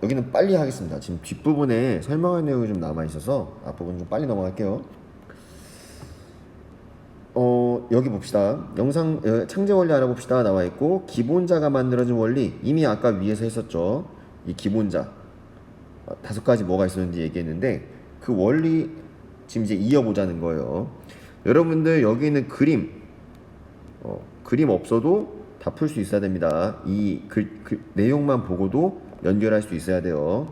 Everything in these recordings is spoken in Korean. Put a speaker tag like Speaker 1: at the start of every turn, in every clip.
Speaker 1: 여기는 빨리 하겠습니다. 지금 뒷부분에 설명할 내용이 좀 남아있어서 앞부분 좀 빨리 넘어갈게요. 여기 봅시다. 영상 창제 원리 알아봅시다 나와있고, 기본자가 만들어진 원리 이미 아까 위에서 했었죠. 이 기본자 5가지 뭐가 있었는지 얘기했는데, 그 원리 지금 이제 이어보자는 거예요. 여러분들 여기 있는 그림 없어도 다 풀 수 있어야 됩니다. 이 내용만 보고도 연결할 수 있어야 돼요.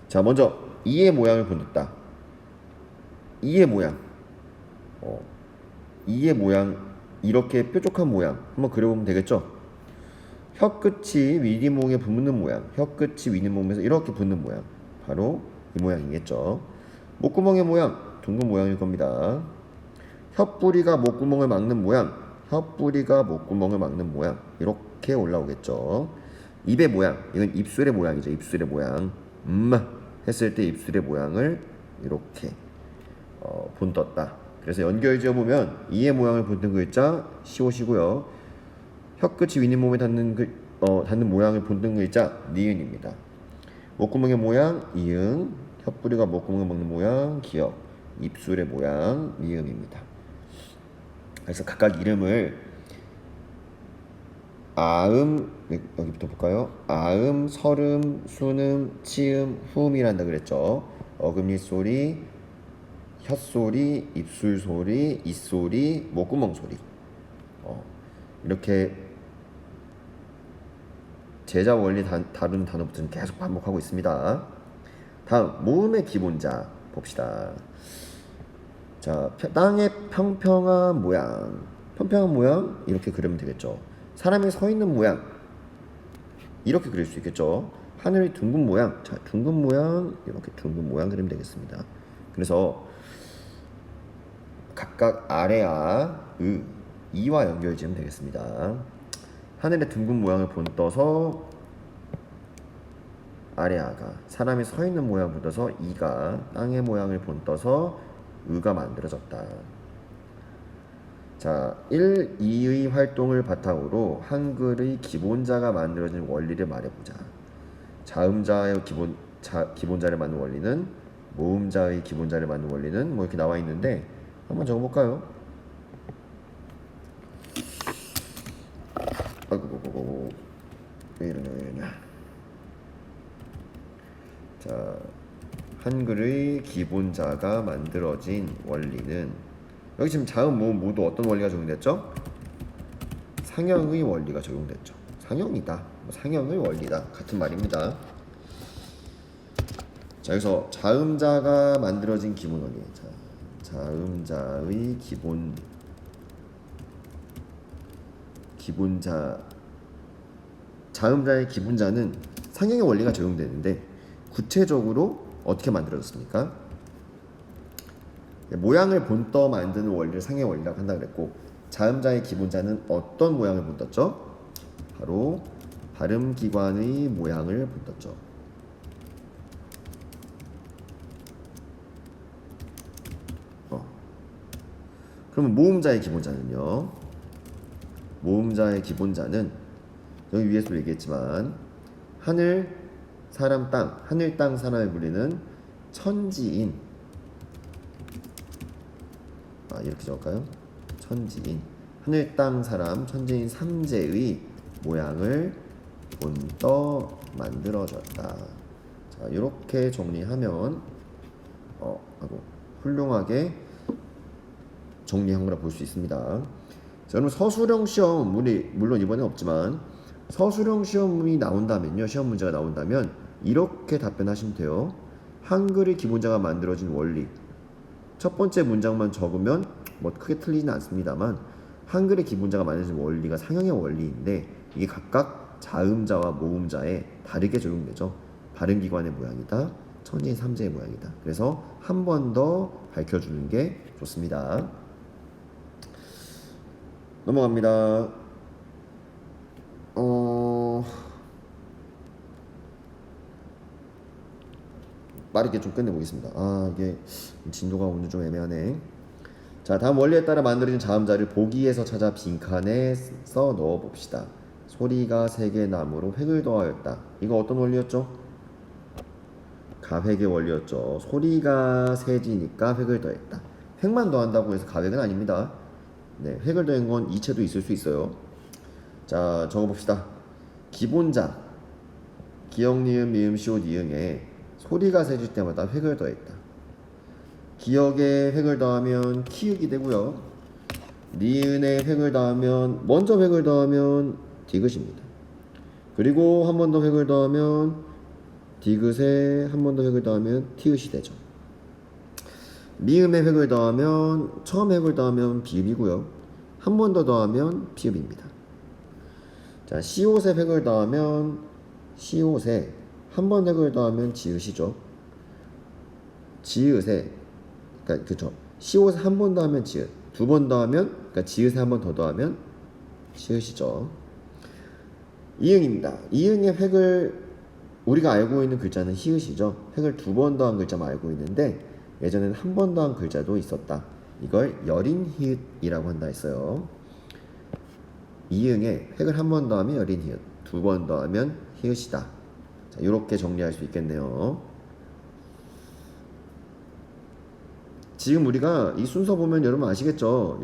Speaker 1: 자, 먼저 이의 모양을 본다. 이의 모양. 이의 모양, 이렇게 뾰족한 모양 한번 그려보면 되겠죠. 혀끝이 윗잇몸에 붙는 모양, 혀끝이 윗잇몸에서 이렇게 붙는 모양, 바로 이 모양이겠죠. 목구멍의 모양, 둥근 모양일 겁니다. 혀뿌리가 목구멍을 막는 모양, 혀뿌리가 목구멍을 막는 모양, 이렇게 올라오겠죠. 입의 모양, 이건 입술의 모양이죠. 입술의 모양. 했을 때 입술의 모양을 이렇게 본떴다. 그래서 연결지어 보면 이의 모양을 본뜬 글자 시옷이고요. 혀끝이 윗잇몸에 닿는 모양을 본뜬 글자 니은입니다. 목구멍의 모양 이응, 혀뿌리가 목구멍을 먹는 모양 기역, 입술의 모양 미음입니다. 그래서 각각 이름을 아음, 여기부터 볼까요? 아음, 설음, 순음, 치음, 후음이라 한다 그랬죠. 어금니 소리, 혓소리, 입술소리, 입소리, 목구멍 소리. 이렇게 제자 원리 다루는 단어부터는 계속 반복하고 있습니다. 다음, 모음의 기본자 봅시다. 자, 땅의 평평한 모양. 평평한 모양 이렇게 그리면 되겠죠. 사람이 서 있는 모양 이렇게 그릴 수 있겠죠. 하늘이 둥근 모양. 자, 둥근 모양 이렇게 둥근 모양 그리면 되겠습니다. 그래서 각각 아래아, 이와 연결지으면 되겠습니다. 하늘의 둥근 모양을 본떠서 아래아가, 사람이 서 있는 모양 본떠서 이가, 땅의 모양을 본떠서 의가 만들어졌다. 자, 1, 2의 활동을 바탕으로 한글의 기본자가 만들어진 원리를 말해보자. 자음자의 기본자를 만든 원리는, 모음자의 기본자를 만든 원리는 뭐 이렇게 나와 있는데 한번 적어볼까요? 아이고, 왜 이러냐. 자, 한글의 기본자가 만들어진 원리는, 여기 지금 자음, 모음 모두 어떤 원리가 적용됐죠? 상형의 원리가 적용됐죠. 상형이다, 상형의 원리다, 같은 말입니다. 자, 여기서 자음자가 만들어진 기본 원리. 자, 자음자의 기본자, 자음자의 기본자는 상형의 원리가 적용되는데 구체적으로 어떻게 만들어졌습니까? 모양을 본떠 만드는 원리를 상형의 원리라고 한다 그랬고, 자음자의 기본자는 어떤 모양을 본떴죠? 바로 발음기관의 모양을 본떴죠. 그러면 모음자의 기본자는요? 모음자의 기본자는 여기 위에서도 얘기했지만 하늘, 사람, 땅, 하늘, 땅, 사람을 부리는 천지인, 이렇게 적을까요? 천지인, 하늘, 땅, 사람, 천지인 3재의 모양을 본떠 만들어졌다. 자, 이렇게 정리하면 훌륭하게 정리한 거라 볼 수 있습니다. 자, 그럼 서술형 시험, 물론 이번엔 없지만 서술형 시험이 나온다면요, 시험 문제가 나온다면 이렇게 답변하시면 돼요. 한글의 기본자가 만들어진 원리, 첫 번째 문장만 적으면 뭐 크게 틀리지는 않습니다만 한글의 기본자가 만들어진 원리가 상형의 원리인데 이게 각각 자음자와 모음자에 다르게 적용되죠. 발음기관의 모양이다, 천지인 3재의 모양이다. 그래서 한 번 더 밝혀주는 게 좋습니다. 넘어갑니다. 빠르게 좀 끝내보겠습니다. 이게 진도가 오늘 좀 애매하네. 자, 다음 원리에 따라 만들어진 자음자를 보기에서 찾아 빈칸에 써 넣어봅시다. 소리가 세게 나무로 획을 더하였다. 이거 어떤 원리였죠? 가획의 원리였죠. 소리가 세지니까 획을 더했다. 획만 더한다고 해서 가획은 아닙니다. 네, 획을 더한 건 이체도 있을 수 있어요. 자, 적어봅시다. 기본자 기역, 니은, 미음, 시옷, 이응에 소리가 세질 때마다 획을 더했다. 기역에 획을 더하면 키읔이 되고요. 니은에 획을 더하면 먼저 획을 더하면 디귿입니다. 그리고 한 번 더 획을 더하면 디귿에 한 번 더 획을 더하면 티읕이 되죠. 미음에 획을 더하면 처음 획을 더하면 비읍이고요. 한 번 더 더하면 피읍입니다. 자, 시옷에 획을 더하면 시옷에 한 번 획을 더하면 지읒이죠. 지읒에 그러니까 그쵸. 시옷에 한 번 더하면 지읒, 두 번 더하면 그러니까 지읒에 한 번 더 더하면 시읒이죠. 이응입니다. 이응의 획을 우리가 알고 있는 글자는 히읗이죠. 획을 두 번 더한 글자만 알고 있는데 예전에는 한 번 더한 글자도 있었다. 이걸 여린 히읗이라고 한다 했어요. 이응에 획을 한 번 더하면 여린 히읗, 두 번 더하면 히읗이다. 자, 이렇게 정리할 수 있겠네요. 지금 우리가 이 순서 보면 여러분 아시겠죠?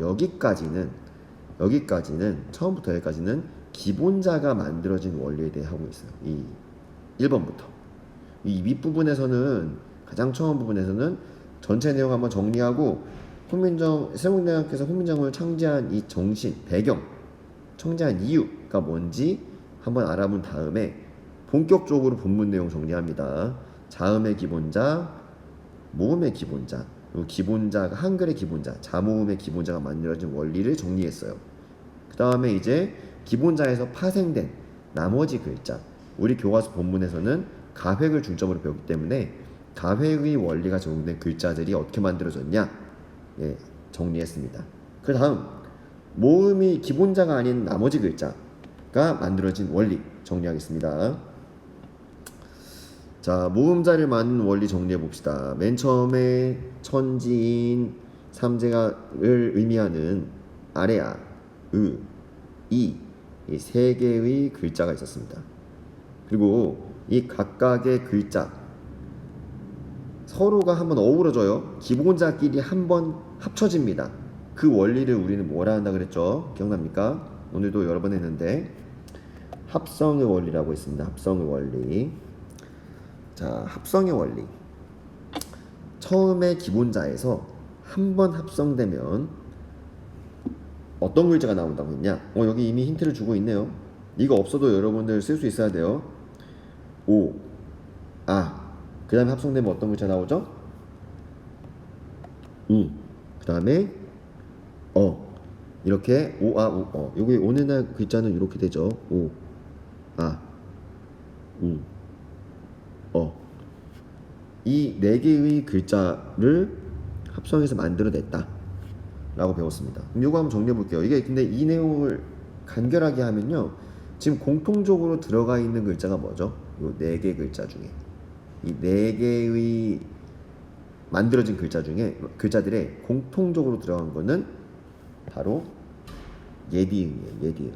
Speaker 1: 여기까지는 처음부터 여기까지는 기본자가 만들어진 원리에 대해 하고 있어요. 이 1번부터 이 밑부분에서는 가장 처음 부분에서는 전체 내용 한번 정리하고 세종대왕께서 훈민정음을 창제한 이 정신, 배경, 창제한 이유가 뭔지 한번 알아본 다음에 본격적으로 본문 내용 정리합니다. 자음의 기본자, 모음의 기본자, 그리고 기본자가 한글의 기본자, 자모음의 기본자가 만들어진 원리를 정리했어요. 그 다음에 이제 기본자에서 파생된 나머지 글자, 우리 교과서 본문에서는 가획을 중점으로 배웠기 때문에 가획의 원리가 적용된 글자들이 어떻게 만들어졌냐, 예, 정리했습니다. 그 다음 모음이 기본자가 아닌 나머지 글자가 만들어진 원리 정리하겠습니다. 자, 모음자를 만든 원리 정리해 봅시다. 맨 처음에 천지인 삼재가를 의미하는 아래아, 의, 이 세 개의 글자가 있었습니다. 그리고 이 각각의 글자 서로가 한번 어우러져요. 기본자끼리 한번 합쳐집니다. 그 원리를 우리는 뭐라 한다 그랬죠? 기억납니까? 오늘도 여러 번 했는데 합성의 원리라고 했습니다. 합성의 원리. 자, 합성의 원리. 처음에 기본자에서 한 번 합성되면 어떤 글자가 나온다고 했냐? 여기 이미 힌트를 주고 있네요. 이거 없어도 여러분들 쓸 수 있어야 돼요. 오, 아, 그 다음에 합성되면 어떤 글자 나오죠? 우, 그 다음에 이렇게 오, 아, 우, 여기 오늘날 글자는 이렇게 되죠. 오, 아, 우, 이 네 개의 글자를 합성해서 만들어냈다 라고 배웠습니다. 그럼 이거 한번 정리해 볼게요. 이게 근데 이 내용을 간결하게 하면요, 지금 공통적으로 들어가 있는 글자가 뭐죠? 요 네 개 글자 중에 이 네 개의 만들어진 글자 중에 글자들의 공통적으로 들어간 거는 바로 예디응이에요. 예디응.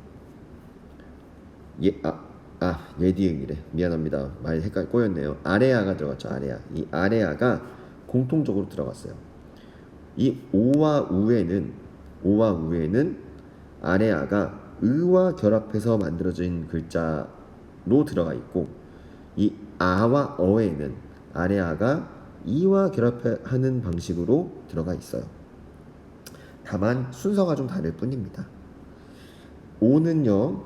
Speaker 1: 예디응이래. 미안합니다. 많이 꼬였네요. 아래아가 들어갔죠. 아래아. 이 아래아가 공통적으로 들어갔어요. 이 오와 우에는 아래아가 의와 결합해서 만들어진 글자로 들어가 있고, 이 아와 어에는 아래아가 이와 결합하는 방식으로 들어가 있어요. 다만 순서가 좀 다를 뿐입니다. 오는요,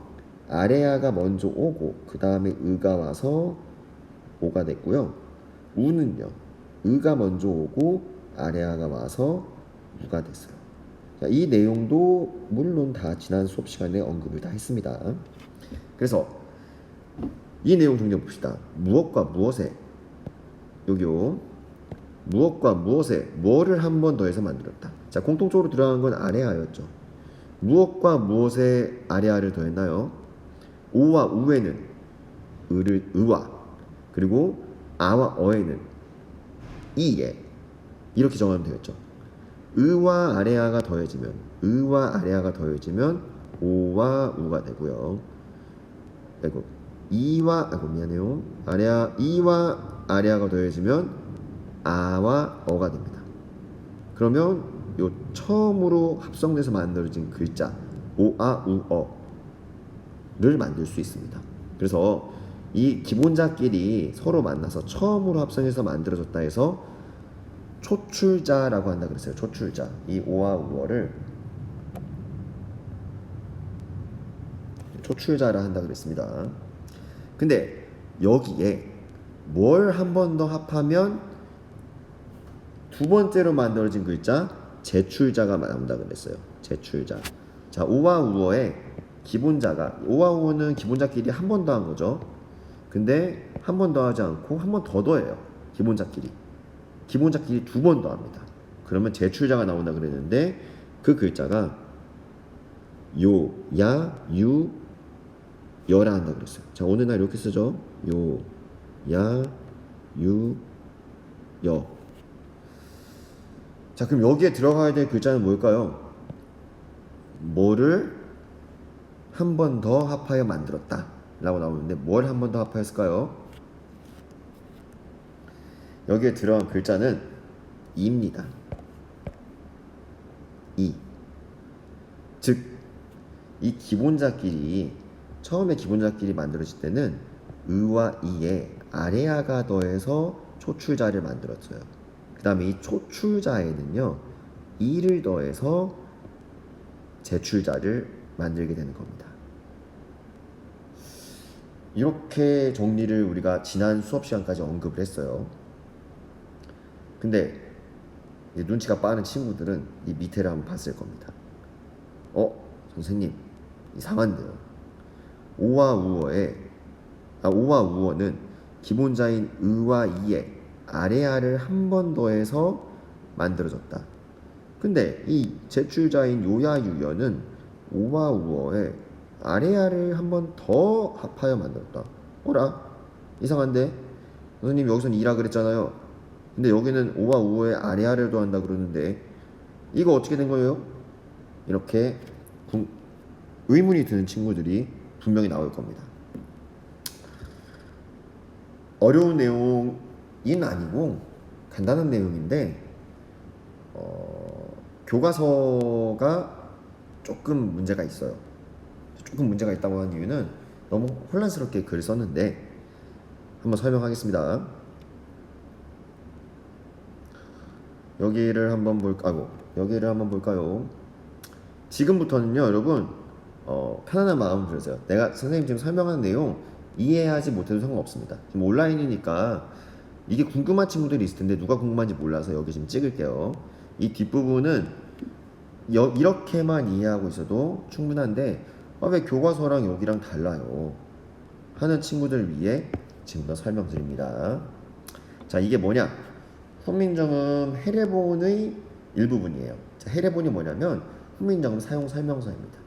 Speaker 1: 아래아가 먼저 오고 그 다음에 의가 와서 오가 됐고요. 우는요, 의가 먼저 오고 아래아가 와서 우가 됐어요. 자, 이 내용도 물론 다 지난 수업 시간에 언급을 다 했습니다. 그래서 이 내용 정리해 봅시다. 무엇과 무엇에, 여기요, 무엇과 무엇에 뭐를 한 번 더해서 만들었다. 자, 공통적으로 들어간 건 아래아였죠. 무엇과 무엇에 아래아를 더했나요? 오와 우에는 의와, 그리고 아와 어에는 이에, 이렇게 정하면 되겠죠. 의와 아래아가 더해지면 오와 우가 되고요. 아이고 이와 아이고 미안해요. 아래아 이와 아래아가 더해지면 아와 어가 됩니다. 그러면 요 처음으로 합성돼서 만들어진 글자 오아 우어를 만들 수 있습니다. 그래서 이 기본자끼리 서로 만나서 처음으로 합성해서 만들어졌다 해서 초출자라고 한다 그랬어요. 초출자. 이 오아 우어를 초출자라 한다 그랬습니다. 근데 여기에 뭘 한 번 더 합하면 두 번째로 만들어진 글자 제출자가 나온다 그랬어요. 제출자. 자, 오와 우어의 기본자가 오와 우어는 기본자끼리 한 번 더 한 거죠. 근데 한 번 더 하지 않고 한 번 더 더해요. 기본자끼리 두 번 더 합니다. 그러면 제출자가 나온다 그랬는데 그 글자가 요, 야, 유, 여라 한다 그랬어요. 자, 어느 날 이렇게 쓰죠. 요, 야, 유, 여. 자, 그럼 여기에 들어가야 될 글자는 뭘까요? 뭐를 한 번 더 합하여 만들었다 라고 나오는데 뭘 한 번 더 합하였을까요? 여기에 들어간 글자는 이입니다. 이. 즉, 이 기본자끼리 처음에 기본자끼리 만들어질 때는 의와 이에 아래아가 더해서 초출자를 만들었어요. 그 다음에 이 초출자에는요 이를 더해서 제출자를 만들게 되는 겁니다. 이렇게 정리를 우리가 지난 수업 시간까지 언급을 했어요. 근데 이제 눈치가 빠른 친구들은 이 밑에를 한번 봤을 겁니다. 선생님 이상한데요. 오와 우어는 기본자인 의와 이에 아래아를 한 번 더해서 만들어졌다. 근데 이 제출자인 요야 유여는 오와 우어에 아래아를 한 번 더 합하여 만들었다. 어라? 이상한데? 선생님 여기서는 이라 그랬잖아요. 근데 여기는 오와 우어에 아래아를 더한다 그러는데 이거 어떻게 된 거예요? 이렇게 의문이 드는 친구들이 분명히 나올 겁니다. 어려운 내용은 아니고 간단한 내용인데 교과서가 조금 문제가 있어요. 조금 문제가 있다고 하는 이유는 너무 혼란스럽게 글을 썼는데 한번 설명하겠습니다. 여기를 한번 볼까요? 지금부터는요 여러분 편안한 마음 들으세요. 내가 선생님 지금 설명하는 내용 이해하지 못해도 상관없습니다. 지금 온라인이니까 이게 궁금한 친구들이 있을 텐데 누가 궁금한지 몰라서 여기 지금 찍을게요. 이 뒷부분은 이렇게만 이해하고 있어도 충분한데 왜 교과서랑 여기랑 달라요 하는 친구들 위해 지금부터 설명드립니다. 자, 이게 뭐냐? 훈민정음 해례본의 일부분이에요. 자, 해례본이 뭐냐면 훈민정음 사용 설명서입니다.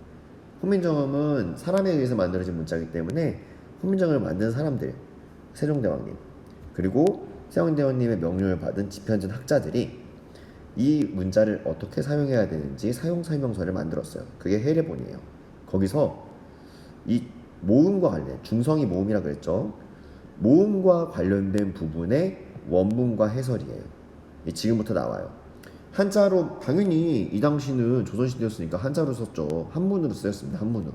Speaker 1: 훈민정음은 사람에 의해서 만들어진 문자이기 때문에 훈민정음을 만든 사람들, 세종대왕님 그리고 세종대왕님의 명령을 받은 집현전 학자들이 이 문자를 어떻게 사용해야 되는지 사용 설명서를 만들었어요. 그게 해례본이에요. 거기서 이 모음과 관련, 중성이 모음이라 그랬죠. 모음과 관련된 부분의 원문과 해설이에요. 지금부터 나와요. 한자로 당연히 이 당시는 조선시대였으니까 한자로 썼죠. 한문으로 쓰였습니다. 한문으로.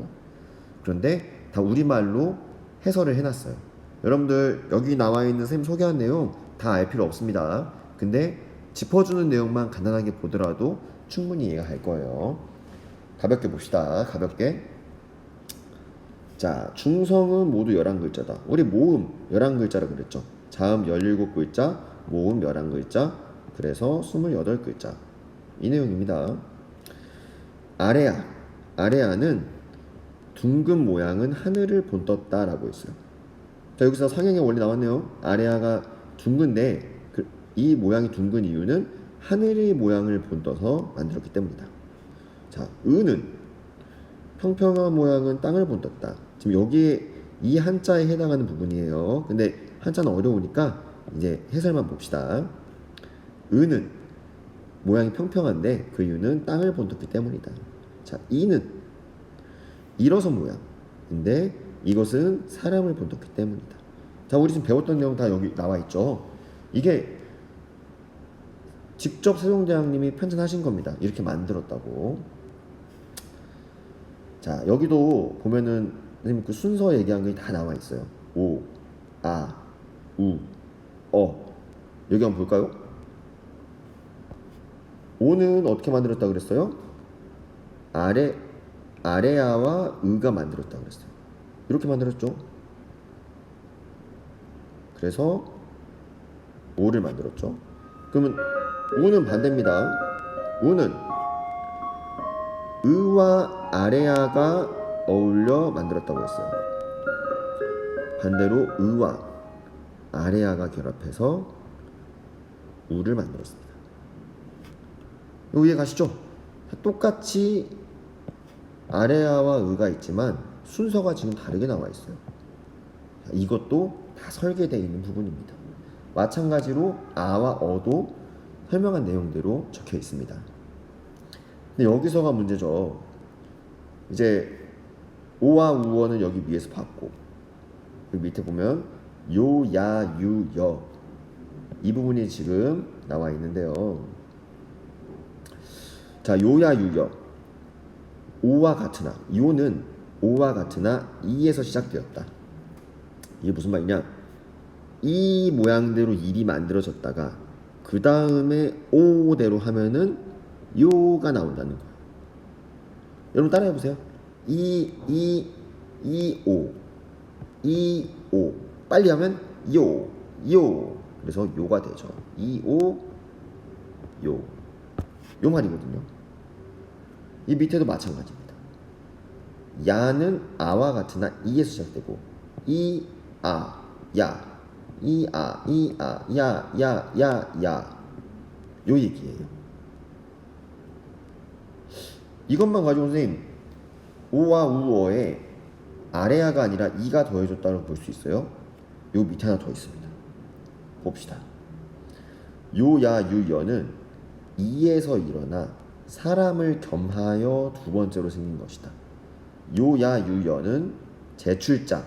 Speaker 1: 그런데 다 우리말로 해설을 해놨어요. 여러분들 여기 나와 있는 선생님 소개한 내용 다 알 필요 없습니다. 근데 짚어주는 내용만 간단하게 보더라도 충분히 이해가 갈 거예요. 가볍게 봅시다. 가볍게. 자, 중성은 모두 11글자다. 우리 모음 11글자라고 그랬죠. 자음 17글자, 모음 11글자, 그래서 28글자. 이 내용입니다. 아래아는 둥근 모양은 하늘을 본떴다 라고 했어요. 자, 여기서 상형의 원리 나왔네요. 아래아가 둥근데 이 모양이 둥근 이유는 하늘의 모양을 본떠서 만들었기 때문이다. 자, 은은 평평한 모양은 땅을 본떴다. 지금 여기에 이 한자에 해당하는 부분이에요. 근데 한자는 어려우니까 이제 해설만 봅시다. 은은 모양이 평평한데 그 이유는 땅을 본떴기 때문이다. 자, 이는 일어선 모양. 근데 이것은 사람을 본떴기 때문이다. 자, 우리 지금 배웠던 내용 다 여기 나와 있죠. 이게 직접 세종대왕님이 편찬하신 겁니다. 이렇게 만들었다고. 자, 여기도 보면은 선생님 그 순서 얘기한 게 다 나와 있어요. 오, 아, 우, 어. 여기 한번 볼까요? 오는 어떻게 만들었다 그랬어요? 아래아와 의가 만들었다 그랬어요. 이렇게 만들었죠. 그래서 오를 만들었죠. 그러면 우는 반대입니다. 우는 의와 아래아가 어울려 만들었다고 했어요. 반대로 의와 아래아가 결합해서 우를 만들었습니다. 이해 가시죠? 똑같이 아래아와 의가 있지만 순서가 지금 다르게 나와 있어요. 이것도 다 설계되어 있는 부분입니다. 마찬가지로 아와 어도 설명한 내용대로 적혀 있습니다. 근데 여기서가 문제죠. 이제 오와 우어는 여기 위에서 봤고, 여기 밑에 보면 요, 야, 유, 여 이 부분이 지금 나와 있는데요. 자, 요야, 유여 오와 같으나, 요는 오와 같으나 이에서 시작되었다. 이게 무슨 말이냐? 이 모양대로 일이 만들어졌다가 그 다음에 오대로 하면은 요가 나온다는 거예요. 여러분 따라해 보세요. 오. 빨리 하면 요. 그래서 요가 되죠. 요 말이거든요. 이 밑에도 마찬가지입니다. 야는 아와 같으나 이에서 시작되고 야 요 얘기예요. 이것만 가지고 선생님 오와 우어에 아래아가 아니라 이가 더해졌다고 볼 수 있어요. 요 밑에 하나 더 있습니다. 봅시다. 요야 유여는 이에서 일어나 사람을 겸하여 두 번째로 생긴 것이다. 요야 유여는 제출자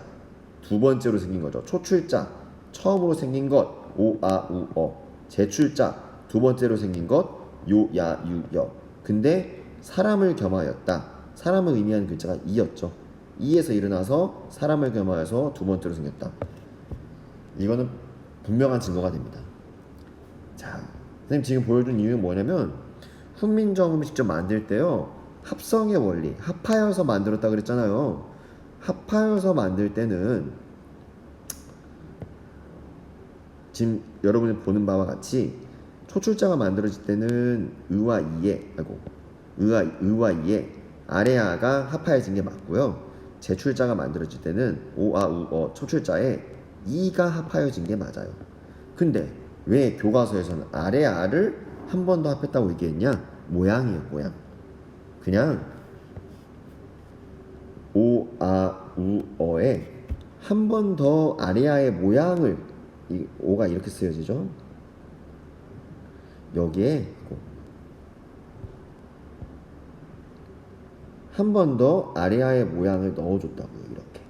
Speaker 1: 두 번째로 생긴 거죠. 초출자 처음으로 생긴 것 오아 우어, 제출자 두 번째로 생긴 것 요야 유여. 근데 사람을 겸하였다. 사람을 의미하는 글자가 이였죠. 이에서 일어나서 사람을 겸하여서 두 번째로 생겼다. 이거는 분명한 증거가 됩니다. 자, 선생님 지금 보여준 이유는 뭐냐면 훈민정음을 직접 만들 때요, 합성의 원리, 합하여서 만들었다 그랬잖아요. 합하여서 만들 때는 지금 여러분이 보는 바와 같이 초출자가 만들어질 때는 의와 이에 아래아가 합하여진 게 맞고요. 제출자가 만들어질 때는 오아 우어 초출자에 이가 합하여진 게 맞아요. 근데 왜 교과서에서는 아래아를 한 번 더 합했다고 얘기했냐? 모양이에요, 모양. 그냥 오아 우어에 한 번 더 아래아의 모양을, 이 오가 이렇게 쓰여지죠. 여기에 한 번 더 아래아의 모양을 넣어줬다고요. 이렇게.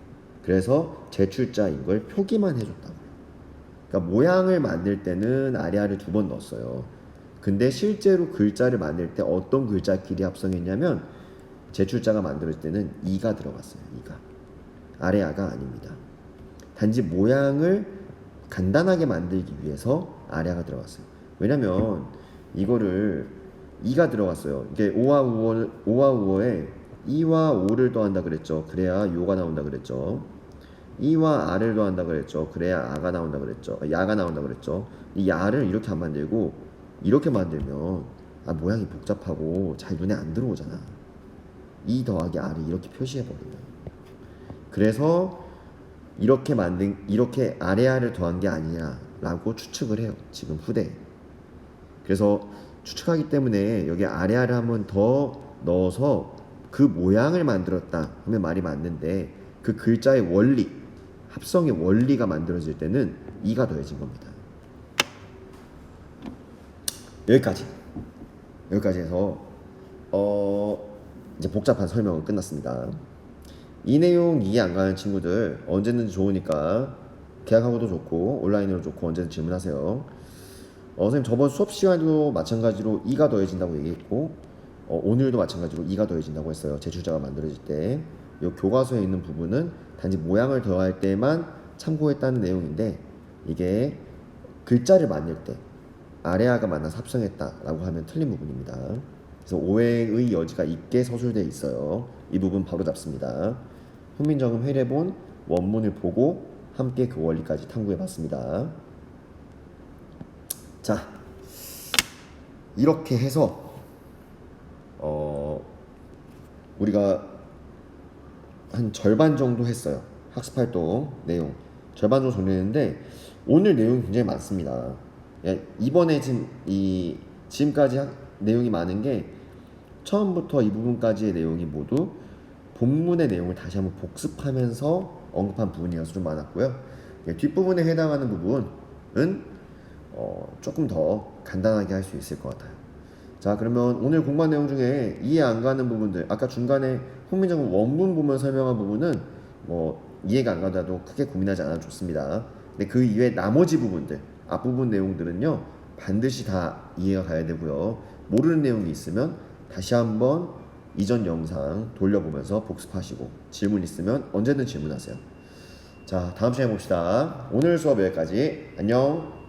Speaker 1: 그래서 제출자인 걸 표기만 해줬다고요. 그러니까 모양을 만들 때는 아래아를 두 번 넣었어요. 근데 실제로 글자를 만들 때 어떤 글자끼리 합성했냐면 제출자가 만들어질 때는 이가 들어갔어요. 이가. 아래아가 아닙니다. 단지 모양을 간단하게 만들기 위해서 아래아가 들어갔어요. 왜냐면 이거를 이가 들어갔어요. 이게 오와 우어에 이와 오를 더한다 그랬죠. 그래야 요가 나온다 그랬죠. 이와 아를 더한다 그랬죠. 그래야 아가 나온다 그랬죠. 야가 나온다 그랬죠. 이 야를 이렇게 안 만들고 이렇게 만들면 모양이 복잡하고 잘 눈에 안 들어오잖아. 이 더하기 아를 이렇게 표시해버리면. 그래서 이렇게 아래아를 더한 게 아니냐라고 추측을 해요. 지금 후대. 그래서 추측하기 때문에 여기 아래아를 한 번 더 넣어서 그 모양을 만들었다 하면 말이 맞는데, 그 글자의 원리, 합성의 원리가 만들어질 때는 이가 더해진 겁니다. 여기까지 해서 이제 복잡한 설명은 끝났습니다. 이 내용 이해 안 가는 친구들 언제든지 좋으니까 계약하고도 좋고 온라인으로 좋고 언제든 질문하세요. 선생님 저번 수업 시간도 마찬가지로 2가 더해진다고 얘기했고 오늘도 마찬가지로 2가 더해진다고 했어요. 제출자가 만들어질 때. 이 교과서에 있는 부분은 단지 모양을 더할 때만 참고했다는 내용인데 이게 글자를 만들 때 아래아가 만나서 합성했다라고 하면 틀린 부분입니다. 그래서 오해의 여지가 있게 서술되어 있어요. 이 부분 바로 잡습니다. 훈민정음 회례본 원문을 보고 함께 그 원리까지 탐구해봤습니다. 자, 이렇게 해서 우리가 한 절반 정도 했어요. 학습활동 내용 절반 정도 정리했는데 오늘 내용이 굉장히 많습니다. 이번에 지금까지 내용이 많은 게 처음부터 이 부분까지의 내용이 모두 본문의 내용을 다시 한번 복습하면서 언급한 부분이어서 좀 많았고요. 뒷부분에 해당하는 부분은 조금 더 간단하게 할 수 있을 것 같아요. 자, 그러면 오늘 공부한 내용 중에 이해 안 가는 부분들, 아까 중간에 훈민정음 원문 보면 설명한 부분은 뭐 이해가 안 가더라도 크게 고민하지 않아도 좋습니다. 근데 그 이외 나머지 부분들, 앞부분 내용들은요 반드시 다 이해가 가야 되고요. 모르는 내용이 있으면 다시 한번 이전 영상 돌려보면서 복습하시고 질문 있으면 언제든 질문하세요. 자, 다음 시간에 봅시다. 오늘 수업 여기까지. 안녕.